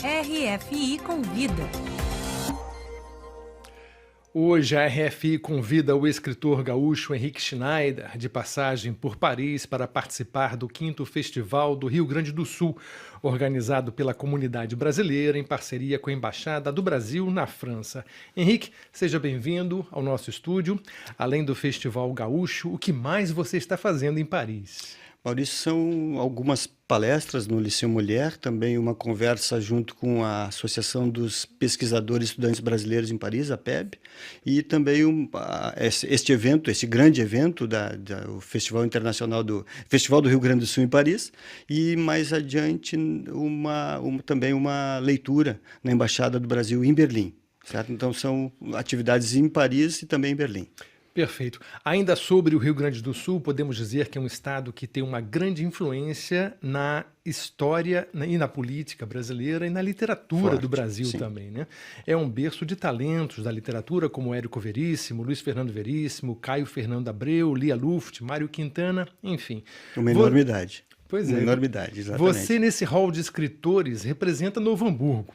RFI Convida. Hoje a RFI convida o escritor gaúcho Henrique Schneider, de passagem por Paris, para participar do 5º Festival do Rio Grande do Sul, organizado pela comunidade brasileira em parceria com a Embaixada do Brasil na França. Henrique, seja bem-vindo ao nosso estúdio. Além do Festival Gaúcho, o que mais você está fazendo em Paris? Maurício, são algumas palestras no Liceu Mulher, também uma conversa junto com a Associação dos Pesquisadores e Estudantes Brasileiros em Paris, a PEB, e também este evento, esse grande evento, o Festival Internacional Festival do Rio Grande do Sul em Paris, e mais adiante também uma leitura na Embaixada do Brasil em Berlim, certo? Então são atividades em Paris e também em Berlim. Perfeito. Ainda sobre o Rio Grande do Sul, podemos dizer que é um estado que tem uma grande influência na história e na política brasileira e na literatura do Brasil também, né? É um berço de talentos da literatura como Érico Veríssimo, Luiz Fernando Veríssimo, Caio Fernando Abreu, Lia Luft, Mário Quintana, enfim. Uma enormidade. Pois uma é. enormidade, exatamente. Você, nesse hall de escritores, representa Novo Hamburgo.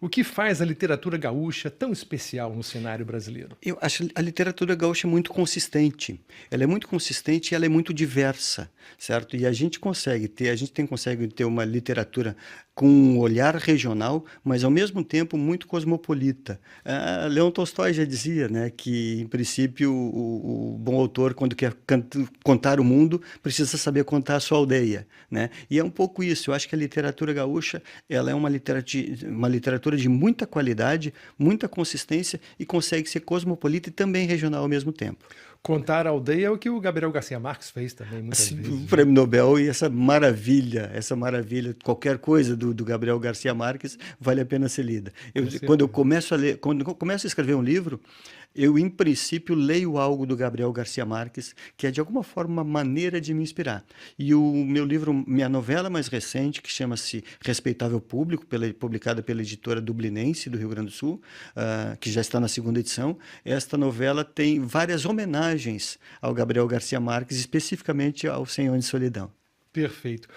O que faz a literatura gaúcha tão especial no cenário brasileiro? Eu acho a literatura gaúcha muito consistente. Ela é muito consistente e ela é muito diversa, certo? E a gente consegue ter uma literatura com um olhar regional, mas ao mesmo tempo muito cosmopolita. Leon Tolstói já dizia, né, que em princípio o bom autor, quando quer contar o mundo, precisa saber contar a sua aldeia, né? E é um pouco isso. Eu acho que a literatura gaúcha, ela é uma literatura de muita qualidade, muita consistência e consegue ser cosmopolita e também regional ao mesmo tempo. Contar a aldeia é o que o Gabriel Garcia Marques fez também, muitas vezes. O Prêmio Nobel e essa maravilha, qualquer coisa do Gabriel Garcia Marques vale a pena ser lida. Quando eu começo a escrever um livro, eu, em princípio, leio algo do Gabriel Garcia Marques, que é, de alguma forma, uma maneira de me inspirar. E minha novela mais recente, que chama-se Respeitável Público, publicada pela editora Dublinense, do Rio Grande do Sul, que já está na 2ª edição, esta novela tem várias homenagens ao Gabriel Garcia Marques, especificamente ao Cem Anos de Solidão. Perfeito.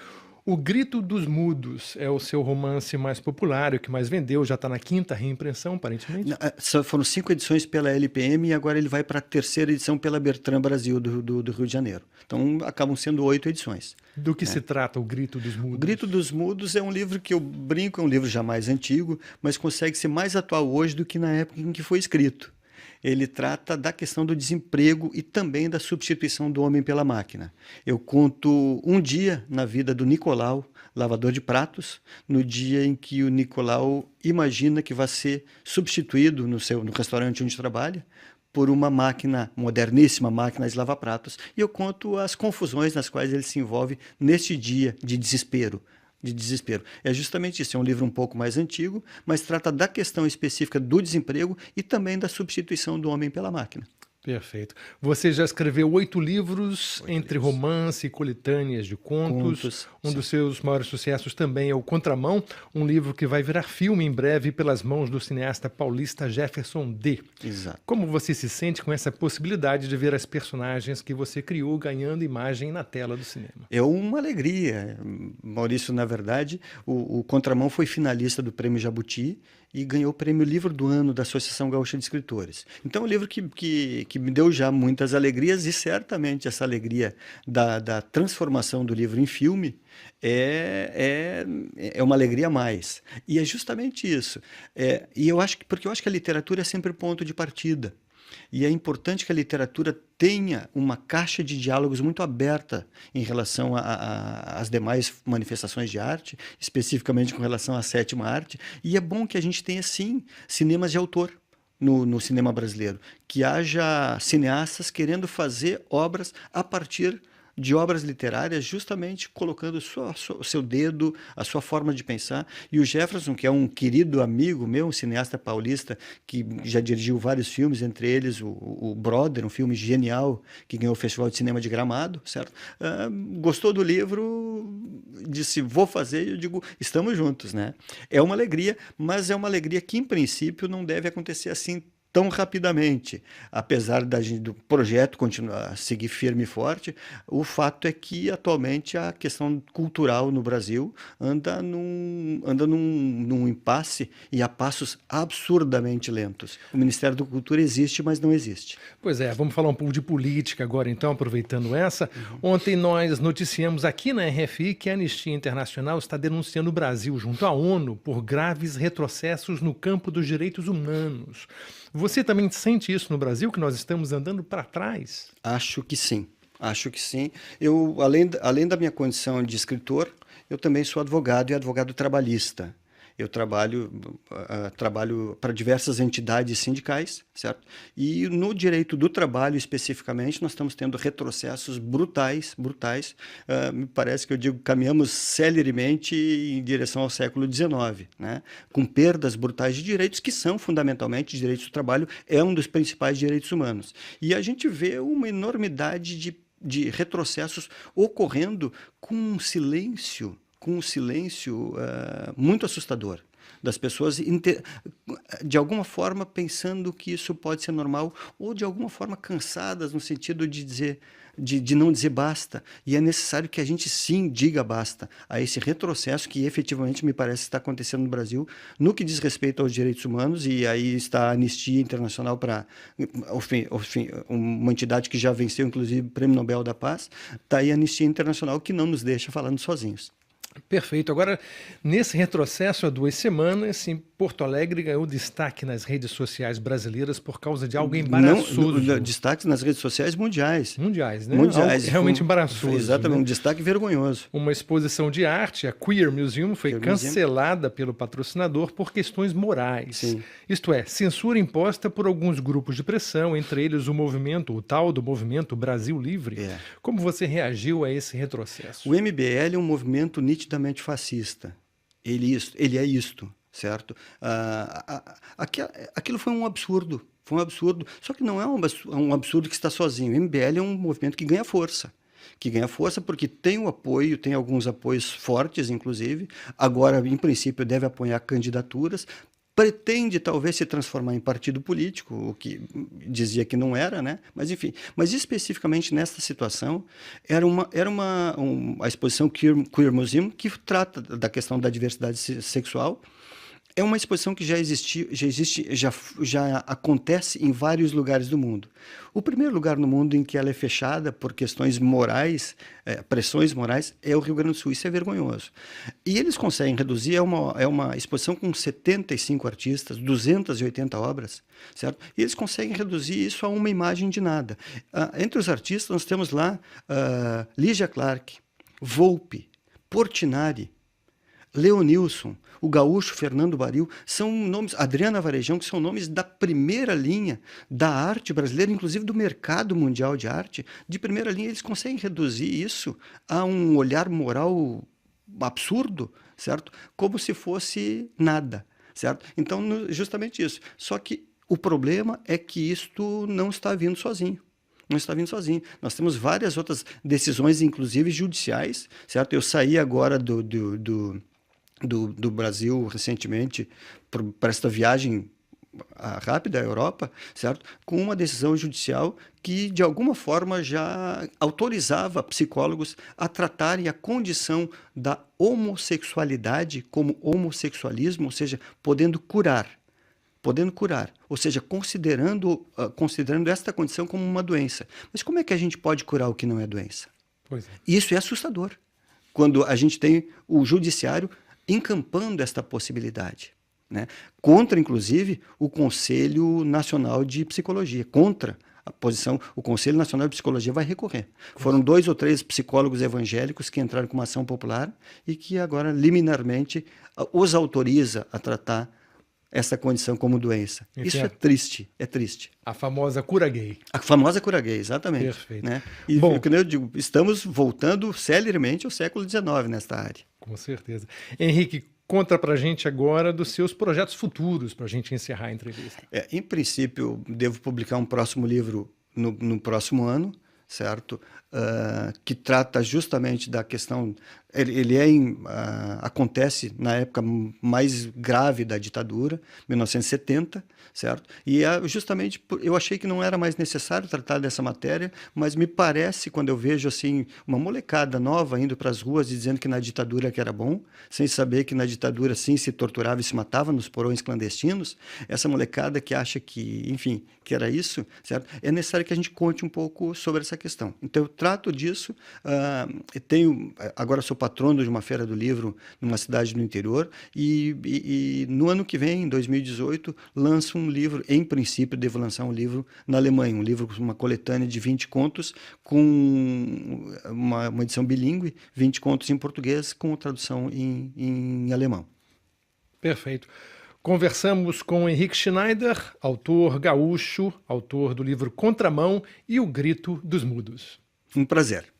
O Grito dos Mudos é o seu romance mais popular, o que mais vendeu, já está na 5ª reimpressão, aparentemente? Foram 5 edições pela LPM e agora ele vai para a 3ª edição pela Bertrand Brasil, do Rio de Janeiro. Então, acabam sendo 8 edições. Do que se trata o Grito dos Mudos? O Grito dos Mudos é um livro que eu brinco, é um livro já mais antigo, mas consegue ser mais atual hoje do que na época em que foi escrito. Ele trata da questão do desemprego e também da substituição do homem pela máquina. Eu conto um dia na vida do Nicolau, lavador de pratos, no dia em que o Nicolau imagina que vai ser substituído no restaurante onde trabalha por uma máquina, moderníssima máquina de lavar pratos. E eu conto as confusões nas quais ele se envolve neste dia de desespero. É justamente isso, é um livro um pouco mais antigo, mas trata da questão específica do desemprego e também da substituição do homem pela máquina. Perfeito. Você já escreveu 8 livros, entre romance e coletâneas de contos. Um dos seus maiores sucessos também é o Contramão, um livro que vai virar filme em breve pelas mãos do cineasta paulista Jefferson D. Exato. Como você se sente com essa possibilidade de ver as personagens que você criou ganhando imagem na tela do cinema? É uma alegria, Maurício. Na verdade, o Contramão foi finalista do Prêmio Jabuti e ganhou o Prêmio Livro do Ano da Associação Gaúcha de Escritores. Então, é um livro que me deu já muitas alegrias, e certamente essa alegria da transformação do livro em filme é uma alegria a mais. E é justamente isso. Porque eu acho que a literatura é sempre ponto de partida. E é importante que a literatura tenha uma caixa de diálogos muito aberta em relação às demais manifestações de arte, especificamente com relação à 7ª arte. E é bom que a gente tenha, sim, cinemas de autor no cinema brasileiro, que haja cineastas querendo fazer obras a partir de obras literárias, justamente colocando o seu dedo, a sua forma de pensar. E o Jefferson, que é um querido amigo meu, um cineasta paulista, que já dirigiu vários filmes, entre eles o Brother, um filme genial, que ganhou o Festival de Cinema de Gramado, certo? Gostou do livro, disse, vou fazer, e eu digo, estamos juntos, né? É uma alegria, mas é uma alegria que, em princípio, não deve acontecer assim tão rapidamente, apesar do projeto continuar a seguir firme e forte. O fato é que atualmente a questão cultural no Brasil anda num impasse e a passos absurdamente lentos. O Ministério da Cultura existe, mas não existe. Pois é, vamos falar um pouco de política agora então, aproveitando essa. Ontem nós noticiamos aqui na RFI que a Anistia Internacional está denunciando o Brasil junto à ONU por graves retrocessos no campo dos direitos humanos. Você também sente isso no Brasil, que nós estamos andando para trás? Acho que sim. Acho que sim. Eu, além da minha condição de escritor, eu também sou advogado e advogado trabalhista. Eu trabalho para diversas entidades sindicais, certo? E no direito do trabalho, especificamente, nós estamos tendo retrocessos brutais. Me parece que eu digo, caminhamos celeremente em direção ao século XIX, né? Com perdas brutais de direitos que são, fundamentalmente, direitos do trabalho é um dos principais direitos humanos. E a gente vê uma enormidade de retrocessos ocorrendo com um silêncio muito assustador das pessoas, de alguma forma pensando que isso pode ser normal, ou de alguma forma cansadas no sentido de não dizer basta. E é necessário que a gente sim diga basta a esse retrocesso que efetivamente me parece estar acontecendo no Brasil no que diz respeito aos direitos humanos. E aí está a Anistia Internacional, uma entidade que já venceu inclusive o Prêmio Nobel da Paz. Está aí a Anistia Internacional, que não nos deixa falando sozinhos. Perfeito. Agora, nesse retrocesso há 2 semanas, em Porto Alegre ganhou destaque nas redes sociais brasileiras por causa de algo embaraçoso. Destaques nas redes sociais mundiais. Mundiais, né? Mundiais. Algo realmente embaraçoso. Exatamente, né? Um destaque vergonhoso. Uma exposição de arte, a Queer Museum, foi cancelada pelo patrocinador por questões morais. Sim. Isto é, censura imposta por alguns grupos de pressão, entre eles o tal do movimento Brasil Livre. É. Como você reagiu a esse retrocesso? O MBL é um movimento nitidamente fascista. Ele é isto, certo? Aquilo foi um absurdo. Só que não é um absurdo que está sozinho. O MBL é um movimento que ganha força. Porque tem o apoio, tem alguns apoios fortes, inclusive. Agora, em princípio, deve apoiar candidaturas. Pretende talvez se transformar em partido político, o que dizia que não era, né? Mas enfim. Mas especificamente nesta situação, era a exposição Queer Museum, que trata da questão da diversidade sexual. É uma exposição que já acontece em vários lugares do mundo. O primeiro lugar no mundo em que ela é fechada por questões morais, pressões morais, é o Rio Grande do Sul. Isso é vergonhoso. E eles conseguem reduzir, é uma exposição com 75 artistas, 280 obras, certo? E eles conseguem reduzir isso a uma imagem de nada. Entre os artistas, nós temos lá Lígia Clark, Volpe, Portinari, Leonilson, o gaúcho Fernando Baril, são nomes, Adriana Varejão, que são nomes da primeira linha da arte brasileira, inclusive do mercado mundial de arte, de primeira linha. Eles conseguem reduzir isso a um olhar moral absurdo, certo? Como se fosse nada, certo? Então, justamente isso. Só que o problema é que isto não está vindo sozinho. Não está vindo sozinho. Nós temos várias outras decisões, inclusive judiciais, certo? Eu saí agora do Brasil recentemente para esta viagem rápida à Europa, certo? Com uma decisão judicial que de alguma forma já autorizava psicólogos a tratarem a condição da homossexualidade como homossexualismo, ou seja, podendo curar, ou seja, considerando esta condição como uma doença. Mas como é que a gente pode curar o que não é doença? Pois é. Isso é assustador, quando a gente tem o judiciário encampando esta possibilidade, né? Contra, inclusive, o Conselho Nacional de Psicologia, contra a posição, o Conselho Nacional de Psicologia vai recorrer. Foram 2 ou 3 psicólogos evangélicos que entraram com uma ação popular e que agora, liminarmente, os autoriza a tratar essa condição como doença. Entendo. Isso é triste, é triste. A famosa cura gay. A famosa cura gay, exatamente. Perfeito. Né? E, Bom, como eu digo, estamos voltando celeremente ao século XIX nesta área. Com certeza. Henrique, conta pra gente agora dos seus projetos futuros, para a gente encerrar a entrevista. Em princípio, devo publicar um próximo livro no próximo ano, certo? Que trata justamente da questão. Acontece na época mais grave da ditadura, 1970, certo? E justamente eu achei que não era mais necessário tratar dessa matéria, mas me parece, quando eu vejo assim uma molecada nova indo para as ruas e dizendo que na ditadura que era bom, sem saber que na ditadura sim se torturava e se matava nos porões clandestinos, essa molecada que acha que, enfim, que era isso, certo? É necessário que a gente conte um pouco sobre essa questão. Então eu trato disso, agora sou patrono de uma feira do livro numa cidade do interior e no ano que vem, em 2018, lanço um livro, em princípio devo lançar um livro na Alemanha, um livro, uma coletânea de 20 contos com uma edição bilíngue, 20 contos em português com tradução em alemão. Perfeito. Conversamos com Henrique Schneider, autor gaúcho, autor do livro Contramão e O Grito dos Mudos. Um prazer.